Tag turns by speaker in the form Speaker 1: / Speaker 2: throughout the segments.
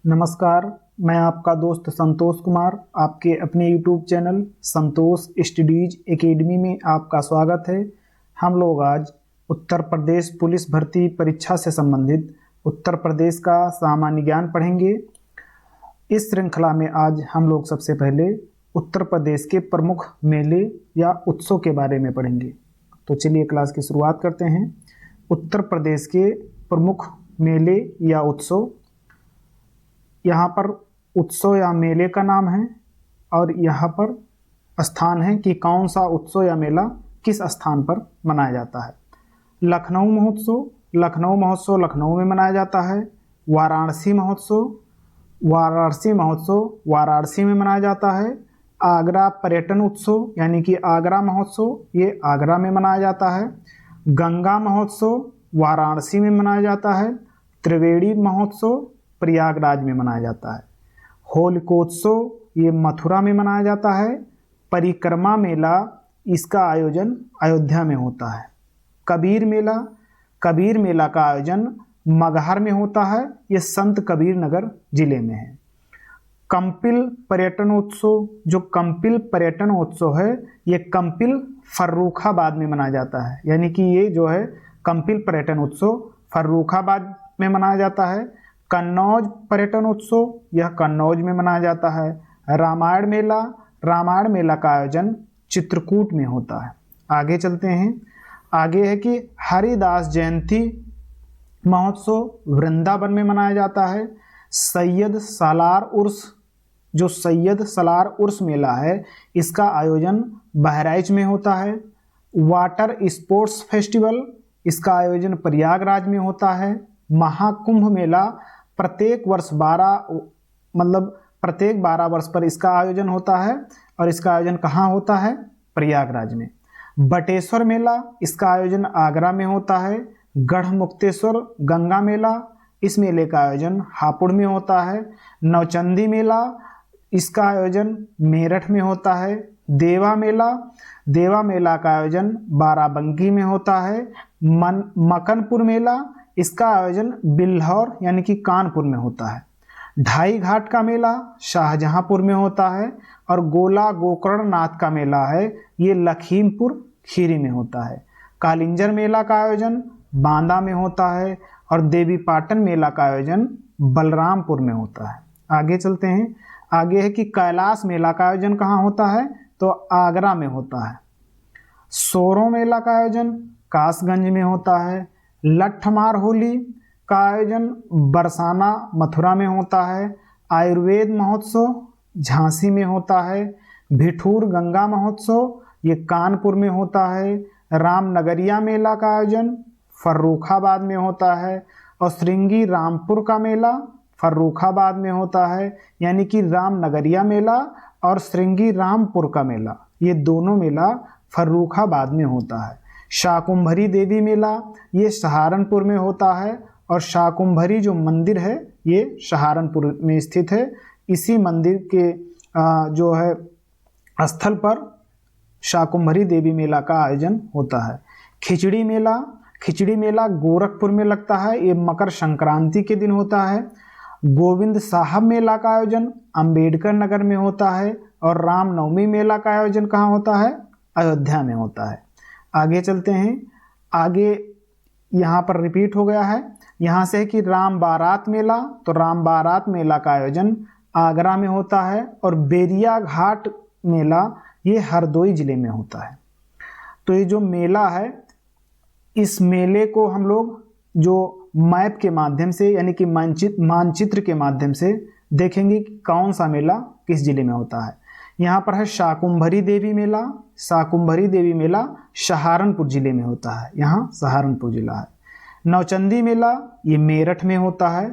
Speaker 1: नमस्कार, मैं आपका दोस्त संतोष कुमार आपके अपने YouTube चैनल संतोष स्टडीज एकेडमी में आपका स्वागत है। हम लोग आज उत्तर प्रदेश पुलिस भर्ती परीक्षा से संबंधित उत्तर प्रदेश का सामान्य ज्ञान पढ़ेंगे। इस श्रृंखला में आज हम लोग सबसे पहले उत्तर प्रदेश के प्रमुख मेले या उत्सव के बारे में पढ़ेंगे। तो चलिए क्लास की शुरुआत करते हैं। उत्तर प्रदेश के प्रमुख मेले या उत्सव, यहाँ पर उत्सव या मेले का नाम है और यहाँ पर स्थान है कि कौन सा उत्सव या मेला किस स्थान पर मनाया जाता है। लखनऊ महोत्सव, लखनऊ महोत्सव लखनऊ में मनाया जाता है। वाराणसी महोत्सव, वाराणसी महोत्सव वाराणसी में मनाया जाता है। आगरा पर्यटन उत्सव यानी कि आगरा महोत्सव, ये आगरा में मनाया जाता है। गंगा महोत्सव वाराणसी में मनाया जाता है। त्रिवेणी महोत्सव प्रयागराज में मनाया जाता है। होलिकोत्सव ये मथुरा में मनाया जाता है। परिक्रमा मेला, इसका आयोजन अयोध्या में होता है। कबीर मेला, कबीर मेला का आयोजन मगहर में होता है, ये संत कबीर नगर जिले में है। कंपिल पर्यटन उत्सव, जो कंपिल पर्यटन उत्सव है ये कंपिल फर्रुखाबाद में मनाया जाता है, यानी कि ये जो है कंपिल पर्यटन उत्सव फर्रुखाबाद में मनाया जाता है। कन्नौज पर्यटन उत्सव, यह कन्नौज में मनाया जाता है। रामायण मेला, रामायण मेला का आयोजन चित्रकूट में होता है। आगे चलते हैं। आगे है कि हरिदास जयंती महोत्सव वृंदावन में मनाया जाता है। सैयद सालार उर्स, जो सैयद सालार उर्स मेला है इसका आयोजन बहराइच में होता है। वाटर स्पोर्ट्स फेस्टिवल, इसका आयोजन प्रयागराज में होता है। महाकुंभ मेला प्रत्येक 12 वर्ष पर इसका आयोजन होता है और इसका आयोजन कहाँ होता है? प्रयागराज में। बटेश्वर मेला, इसका आयोजन आगरा में होता है। गढ़मुक्तेश्वर गंगा मेला, इस मेले का आयोजन हापुड़ में होता है। नौचंदी मेला, इसका आयोजन मेरठ में होता है। देवा मेला, देवा मेला का आयोजन बाराबंकी में होता है। मकनपुर मेला, इसका आयोजन बिल्हौर यानी कि कानपुर में होता है। ढाई घाट का मेला शाहजहांपुर में होता है और गोला गोकर्णनाथ का मेला है ये लखीमपुर खीरी में होता है। कालिंजर मेला का आयोजन बांदा में होता है और देवी पाटन मेला का आयोजन बलरामपुर में होता है। आगे चलते हैं। आगे है कि कैलाश मेला का आयोजन कहाँ होता है? तो आगरा में होता है। सोरों मेला का आयोजन कासगंज में होता है। लठमार होली का आयोजन बरसाना मथुरा में होता है। आयुर्वेद महोत्सव झांसी में होता है। भिठूर गंगा महोत्सव ये कानपुर में होता है। रामनगरिया मेला का आयोजन फर्रुखाबाद में होता है और श्रृंगी रामपुर का मेला फर्रुखाबाद में होता है, यानी कि रामनगरिया मेला और श्रृंगी रामपुर का मेला ये दोनों मेला फर्रुखाबाद में होता है। शाकुंभरी देवी मेला ये सहारनपुर में होता है और शाकुंभरी जो मंदिर है ये सहारनपुर में स्थित है। इसी मंदिर के जो है स्थल पर शाकुंभरी देवी मेला का आयोजन होता है। खिचड़ी मेला, खिचड़ी मेला गोरखपुर में लगता है, ये मकर संक्रांति के दिन होता है। गोविंद साहब मेला का आयोजन अंबेडकर नगर में होता है और रामनवमी मेला का आयोजन कहाँ होता है? अयोध्या में होता है। आगे चलते हैं। आगे यहाँ पर रिपीट हो गया है, यहाँ से है कि राम बारात मेला, तो राम बारात मेला का आयोजन आगरा में होता है और बेरिया घाट मेला ये हरदोई जिले में होता है। तो ये जो मेला है इस मेले को हम लोग जो मैप के माध्यम से यानी कि मानचित्र के माध्यम से देखेंगे कि कौन सा मेला किस जिले में होता है। यहाँ पर है शाकुंभरी देवी मेला, शाकुंभरी देवी मेला सहारनपुर जिले में होता है, यहाँ सहारनपुर जिला है। नौचंदी मेला ये मेरठ में होता है।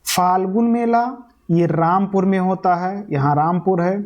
Speaker 1: फाल्गुन मेला ये रामपुर में होता है, यहाँ रामपुर है।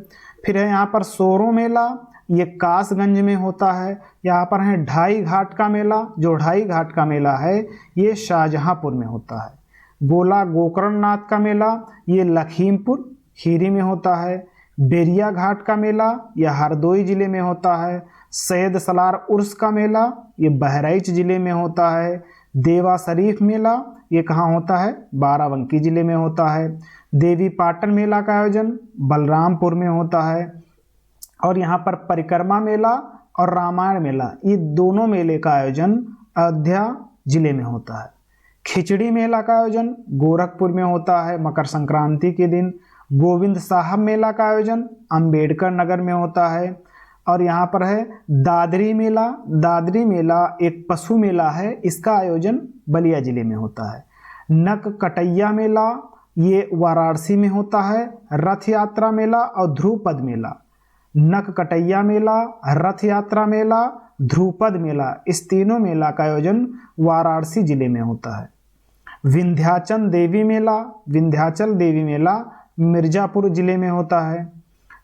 Speaker 1: फिर है यहाँ पर सोरों मेला ये कासगंज में होता है। यहाँ पर है ढाई घाट का मेला, जो ढाई घाट का मेला है ये शाहजहांपुर में होता है। गोला गोकर्णनाथ का मेला ये लखीमपुर खीरी में होता है। बेरिया घाट का मेला यह हरदोई जिले में होता है। सैयद सलार उर्स का मेला ये बहराइच जिले में होता है। देवा शरीफ मेला ये कहाँ होता है? बाराबंकी जिले में होता है। देवी पाटन मेला का आयोजन बलरामपुर में होता है। और यहाँ पर परिक्रमा मेला और रामायण मेला, ये दोनों मेले का आयोजन अयोध्या जिले में होता है। खिचड़ी मेला का आयोजन गोरखपुर में होता है मकर संक्रांति के दिन। गोविंद साहब मेला का आयोजन अंबेडकर नगर में होता है। और यहाँ पर है दादरी मेला। दादरी मेला एक पशु मेला है, इसका आयोजन बलिया जिले में होता है। नक कटैया मेला ये वाराणसी में होता है। रथ यात्रा मेला और ध्रुपद मेला, नक कटैया मेला, रथ यात्रा मेला, ध्रुपद मेला, इस तीनों मेला का आयोजन वाराणसी जिले में होता है। विंध्याचल देवी मेला, विंध्याचल देवी मेला मिर्जापुर जिले में होता है।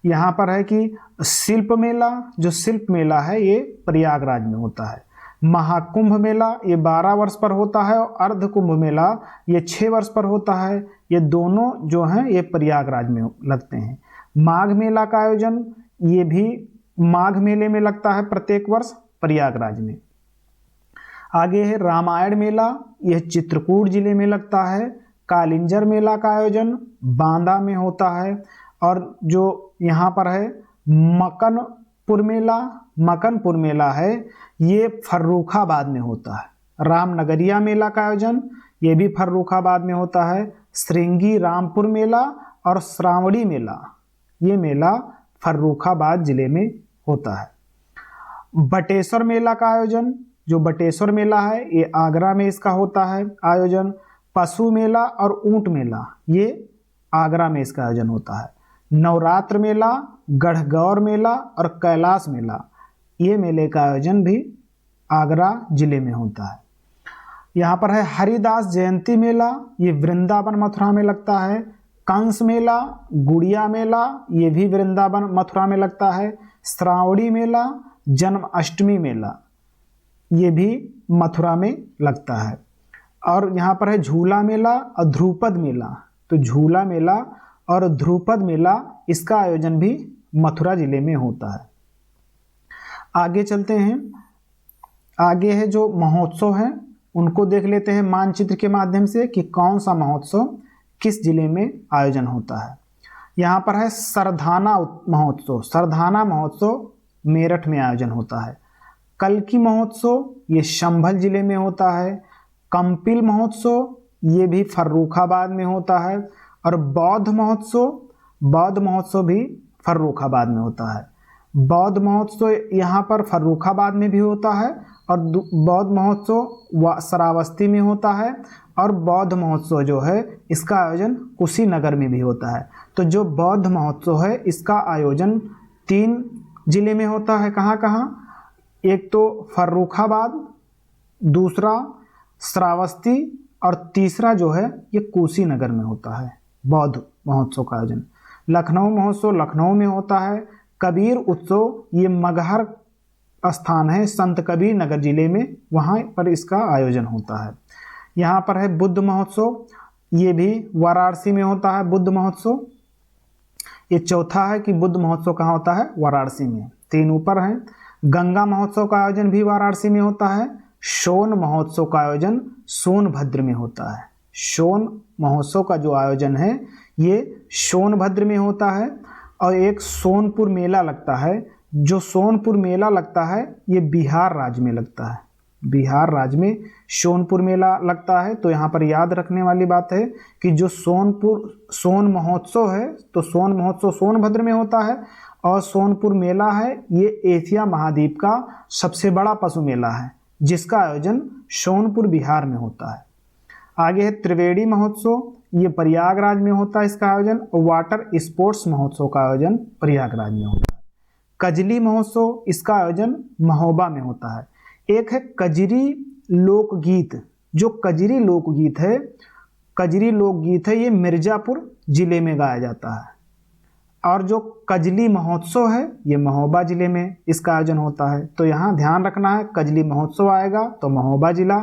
Speaker 1: यहाँ पर है कि शिल्प मेला, जो शिल्प मेला है ये प्रयागराज में होता है। महाकुंभ मेला ये 12 वर्ष पर होता है और अर्ध कुंभ मेला ये 6 वर्ष पर होता है। ये दोनों जो हैं ये प्रयागराज में लगते हैं। माघ मेला का आयोजन ये भी माघ मेले में लगता है प्रत्येक वर्ष प्रयागराज में। आगे है रामायण मेला, यह चित्रकूट जिले में लगता है। कालिंजर मेला का आयोजन बांदा में होता है। और जो यहाँ पर है मकनपुर मेला, मकनपुर मेला है ये फर्रुखाबाद में होता है। रामनगरिया मेला का आयोजन ये भी फर्रुखाबाद में होता है। श्रृंगी रामपुर मेला और श्रावणी मेला, ये मेला फर्रुखाबाद जिले में होता है। बटेश्वर मेला का आयोजन, जो बटेश्वर मेला है ये आगरा में इसका होता है आयोजन। पशु मेला और ऊंट मेला ये आगरा में इसका आयोजन होता है। नवरात्र मेला, गढ़गौर मेला और कैलाश मेला, ये मेले का आयोजन भी आगरा जिले में होता है। यहाँ पर है हरिदास जयंती मेला, ये वृंदावन मथुरा में लगता है। कंस मेला, गुड़िया मेला, ये भी वृंदावन मथुरा में लगता है। श्रावणी मेला, जन्माष्टमी मेला, ये भी मथुरा में लगता है। और यहाँ पर है झूला मेला और ध्रुपद मेला, तो झूला मेला और ध्रुपद मेला इसका आयोजन भी मथुरा जिले में होता है। आगे चलते हैं, आगे है जो महोत्सव हैं उनको देख लेते हैं मानचित्र के माध्यम से कि कौन सा महोत्सव किस जिले में आयोजन होता है। यहाँ पर है सरधाना महोत्सव, सरधाना महोत्सव मेरठ में आयोजन होता है। कल्की महोत्सव ये संभल जिले में होता है। कंपिल महोत्सव ये भी फर्रुखाबाद में होता है। और बौद्ध महोत्सव, बौद्ध महोत्सव भी फर्रुखाबाद में होता है। बौद्ध महोत्सव यहाँ पर फर्रुखाबाद में भी होता है और बौद्ध महोत्सव श्रावस्ती में होता है। और बौद्ध महोत्सव जो है इसका आयोजन कुशीनगर में भी होता है। तो जो बौद्ध महोत्सव है इसका आयोजन 3 जिले में होता है। कहाँ कहाँ? एक तो फर्रुखाबाद, दूसरा श्रावस्ती और तीसरा जो है ये कुशीनगर में होता है बौद्ध महोत्सव का आयोजन। लखनऊ महोत्सव लखनऊ में होता है। कबीर उत्सव ये मगहर स्थान है संत कबीर नगर जिले में, वहाँ पर इसका आयोजन होता है। यहाँ पर है बुद्ध महोत्सव, ये भी वाराणसी में होता है बुद्ध महोत्सव। ये चौथा है कि बुद्ध महोत्सव कहाँ होता है? वाराणसी में। 3 ऊपर हैं। गंगा महोत्सव का आयोजन भी वाराणसी में होता है। सोन महोत्सव का आयोजन सोनभद्र में होता है। सोन महोत्सव का जो आयोजन है ये सोनभद्र में होता है। और एक सोनपुर मेला लगता है, जो सोनपुर मेला लगता है ये बिहार राज्य में लगता है। बिहार राज्य में सोनपुर मेला लगता है। तो यहाँ पर याद रखने वाली बात है कि जो सोन महोत्सव है तो सोन महोत्सव सोनभद्र में होता है। और सोनपुर मेला है ये एशिया महाद्वीप का सबसे बड़ा पशु मेला है जिसका आयोजन सोनपुर बिहार में होता है। आगे है त्रिवेणी महोत्सव, ये प्रयागराज में होता है इसका आयोजन। वाटर स्पोर्ट्स महोत्सव का आयोजन प्रयागराज में होता है। कजली महोत्सव इसका आयोजन महोबा में होता है। एक है कजरी लोकगीत, जो कजरी लोकगीत है, कजरी लोकगीत है ये मिर्जापुर जिले में गाया जाता है। और जो कजली महोत्सव है ये महोबा जिले में इसका आयोजन होता है। तो यहाँ ध्यान रखना है, कजली महोत्सव आएगा तो महोबा जिला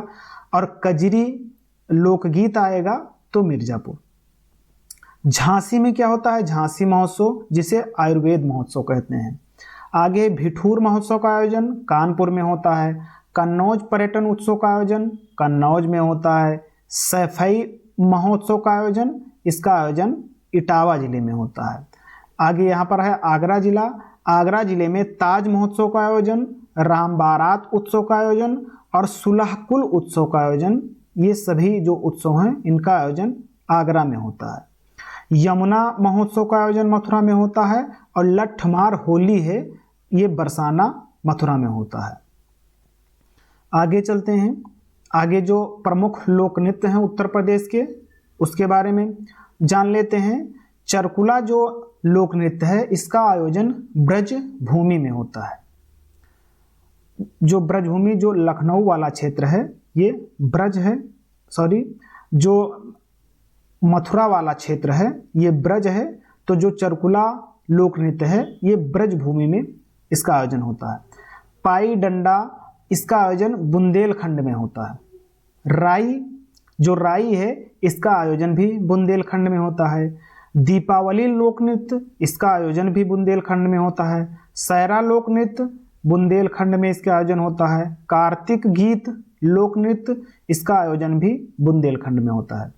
Speaker 1: और कजरी लोकगीत आएगा तो मिर्जापुर। झांसी में क्या होता है? झांसी महोत्सव, जिसे आयुर्वेद महोत्सव कहते हैं। आगे भिठूर महोत्सव का आयोजन कानपुर में होता है। कन्नौज पर्यटन उत्सव का आयोजन कन्नौज में होता है। सैफई महोत्सव का आयोजन, इसका आयोजन इटावा जिले में होता है। आगे यहाँ पर है आगरा जिला। आगरा जिले में ताज महोत्सव का आयोजन, राम बारात उत्सव का आयोजन और सुलहकुल उत्सव का आयोजन, ये सभी जो उत्सव हैं इनका आयोजन आगरा में होता है। यमुना महोत्सव का आयोजन मथुरा में होता है और लठमार होली है ये बरसाना मथुरा में होता है। आगे चलते हैं। आगे जो प्रमुख लोक नृत्य हैं उत्तर प्रदेश के उसके बारे में जान लेते हैं। चरकुला जो लोक नृत्य है इसका आयोजन ब्रज भूमि में होता है। जो ब्रज भूमि जो लखनऊ वाला क्षेत्र है ये ब्रज है, जो मथुरा वाला क्षेत्र है ये ब्रज है। तो जो चरकुला लोक नृत्य है ये ब्रज भूमि में इसका आयोजन होता है। पाई डंडा इसका आयोजन बुंदेलखंड में होता है। राई जो राई है इसका आयोजन भी बुंदेलखंड में होता है। दीपावली लोक नृत्य इसका आयोजन भी बुंदेलखंड में होता है। सैरा लोक नृत्य बुंदेलखंड में इसका आयोजन होता है। कार्तिक गीत लोक नृत्य इसका आयोजन भी बुंदेलखंड में होता है।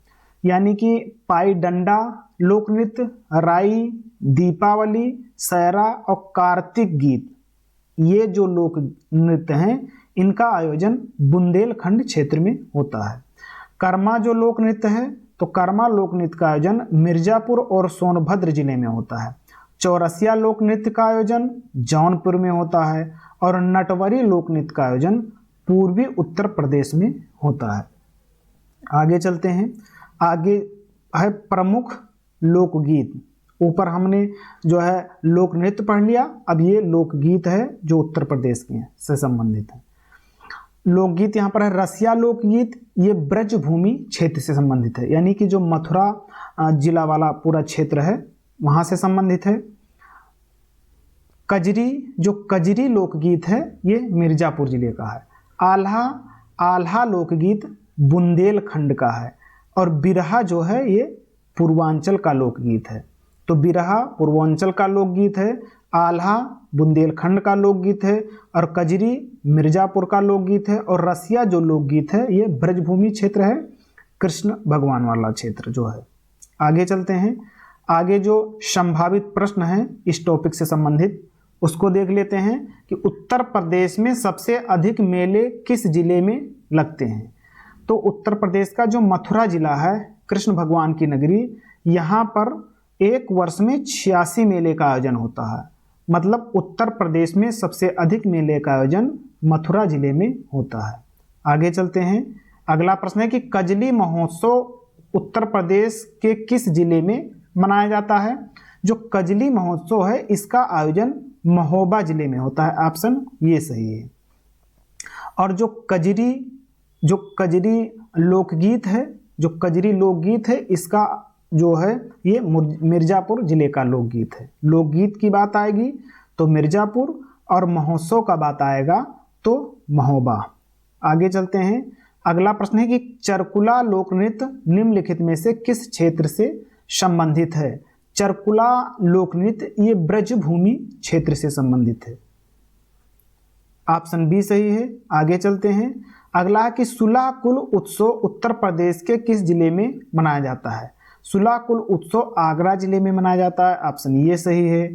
Speaker 1: यानी कि पाई डंडा लोक नृत्य, राई, दीपावली, सैरा और कार्तिक गीत, ये जो लोक नृत्य हैं इनका आयोजन बुंदेलखंड क्षेत्र में होता है। कर्मा जो लोक नृत्य है तो कर्मा लोक नृत्य का आयोजन मिर्जापुर और सोनभद्र जिले में होता है। चौरसिया लोक नृत्य का आयोजन जौनपुर में होता है और नटवरी लोक नृत्य का आयोजन पूर्वी उत्तर प्रदेश में होता है। आगे चलते हैं। आगे है प्रमुख लोकगीत। ऊपर हमने जो है लोक नृत्य पढ़ लिया, अब ये लोकगीत है जो उत्तर प्रदेश के से संबंधित है। लोकगीत यहाँ पर है रसिया लोकगीत, ये ब्रजभूमि क्षेत्र से संबंधित है, यानी कि जो मथुरा जिला वाला पूरा क्षेत्र है वहाँ से संबंधित है। कजरी जो कजरी लोकगीत है ये मिर्जापुर जिले का है। आल्हा आल्हा लोकगीत बुंदेलखंड का है और बिरहा जो है ये पूर्वांचल का लोकगीत है। तो बिरहा पूर्वांचल का लोकगीत है, आल्हा बुंदेलखंड का लोकगीत है और कजरी मिर्जापुर का लोकगीत है और रसिया जो लोकगीत है ये ब्रजभूमि क्षेत्र है, कृष्ण भगवान वाला क्षेत्र जो है। आगे चलते हैं। आगे जो संभावित प्रश्न है इस टॉपिक से संबंधित उसको देख लेते हैं कि उत्तर प्रदेश में सबसे अधिक मेले किस जिले में लगते हैं। तो उत्तर प्रदेश का जो मथुरा जिला है, कृष्ण भगवान की नगरी, यहाँ पर एक वर्ष में 86 मेले का आयोजन होता है। मतलब उत्तर प्रदेश में सबसे अधिक मेले का आयोजन मथुरा जिले में होता है। आगे चलते हैं। अगला प्रश्न है कि कजली महोत्सव उत्तर प्रदेश के किस जिले में मनाया जाता है। जो कजली महोत्सव है इसका आयोजन महोबा जिले में होता है। ऑप्शन ये सही है। और जो कजरी लोकगीत है, जो कजरी लोकगीत है इसका जो है ये मिर्जापुर जिले का लोकगीत है। लोकगीत की बात आएगी तो मिर्जापुर और महोत्सव का बात आएगा तो महोबा। आगे चलते हैं। अगला प्रश्न है कि चरकुला लोक नृत्य निम्नलिखित में से किस क्षेत्र से संबंधित है। चरकुला लोक नृत्य ये ब्रजभूमि क्षेत्र से संबंधित है। ऑप्शन बी सही है। आगे चलते हैं। अगला है कि सुलहकुल उत्सव उत्तर प्रदेश के किस जिले में मनाया जाता है। सुलहकुल उत्सव आगरा जिले में मनाया जाता है। ऑप्शन ये सही है।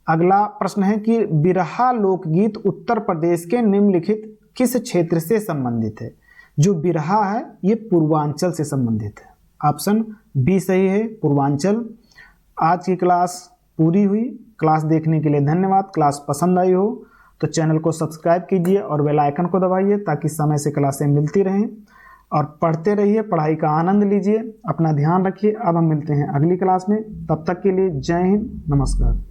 Speaker 1: अगला प्रश्न है कि बिरहा लोकगीत उत्तर प्रदेश के निम्नलिखित किस क्षेत्र से संबंधित है। जो बिरहा है ये पूर्वांचल से संबंधित है। ऑप्शन बी सही है, पूर्वांचल। आज की क्लास पूरी हुई। क्लास देखने के लिए धन्यवाद। क्लास पसंद आई हो तो चैनल को सब्सक्राइब कीजिए और बेल आइकन को दबाइए ताकि समय से क्लासें मिलती रहें और पढ़ते रहिए, पढ़ाई का आनंद लीजिए। अपना ध्यान रखिए। अब हम मिलते हैं अगली क्लास में। तब तक के लिए जय हिंद, नमस्कार।